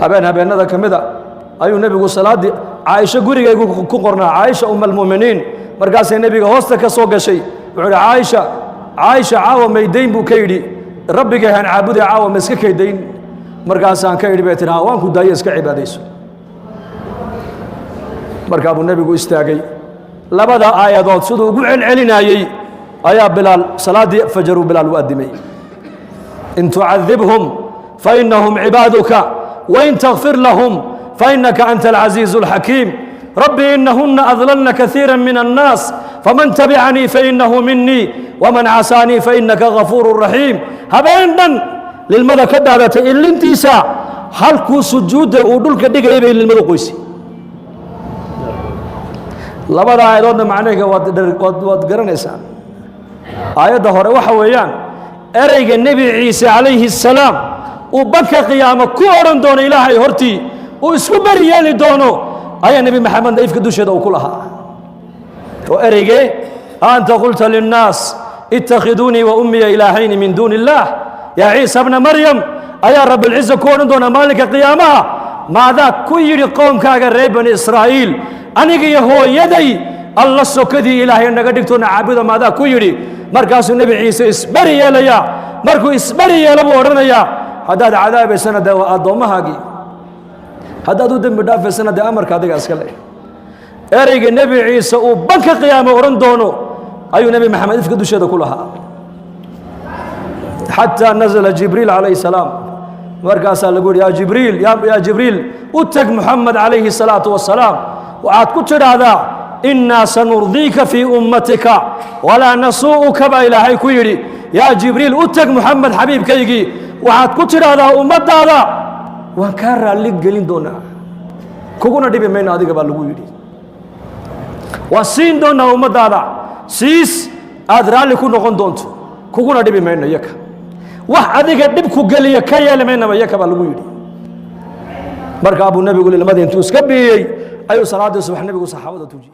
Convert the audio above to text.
habeenada kamida ayuu nabigu salaadii Aisha gurigaygu ku qornaa Aisha ummul markaas nabiga hoosta ka soo gashay wuxuu Aisha caawa meedayn buu ka yiri Rabbigay aan caabudee caawa ma iska kaydayn markaas aan ka yiri beetina waan ku daayay iska cibaadayso markaa buu nabigu istaagay labada aayadood sidoo ugu celcelinayay ayaa Bilaal salaadii fajr Bilaal u adimay in tu'adhibhum fa innahum ibaduka wa in taghfir lahum fa innaka antal azizul hakim rabbi innahunna adlalna kathiran min an-nas faman tabi'ani fa innahu minni wa man 'asani fa innaka ghafurur rahim habeendan lilmada ka daadatay ilintiisa halku sujuuda uu dhulka dhigay bay lilmada qoysi labada aayadoodna macnaheedu waad garanaysaa aayada hore waxa weeyaan ereyga nabi Ciise alayhi salaam uu banka qiyaamo ku oran doono ilaahay hortii uu isku baryeeli doono ayaa nabi maxamed ifka dusheeda uu ku lahaa oo ereyga anta qulta linnas ittakhiduni wa ummi ilahayn min dunillah ya Ciise ibn Maryam ayaa rabbil Ciise ku oran doona maalinka qiyaamaha maada ku yiri qoomkaaga reer bani Israa'iil aniga iyo hooyaday Allah sokadii ilaahay naga dhigtoona caabudo maada ku yiri markaasuu nabi Ciise isbari yeelaya markuu isbari yeelaba oranaya hadaad cadaabaysana daa adoomahagi hadaad u dambi dhaafaysan amarka adiga iska leh ereyga nabi Ciise uu banka qiyaamo oran doono ayuu nabi maxamed ifka dusheeda ku lahaa hatta nazala jibril alayhi salam markaas lagu yiri ya jibril utag muhammad alayhi salatu wassalam وعاد كترادا إنا سنرضيك في أمتك ولا نسوءك بإلهي كيري يا جبريل أتك محمد حبيب كيجي وعاد كترادا أمت هذا وكرر لك قلين دونا كوكونا دي بمين هذه قبل لقولي وسين دونا أمت هذا سيس أدرى لكون نقول دونت كوكونا دي بمين يك واحد قديم كوجلي كيا لمن ما يك قبل لقولي بركة أبو النبي يقول لما دين توسكبي أيوة صلاة الصبح النبي صحابة توجي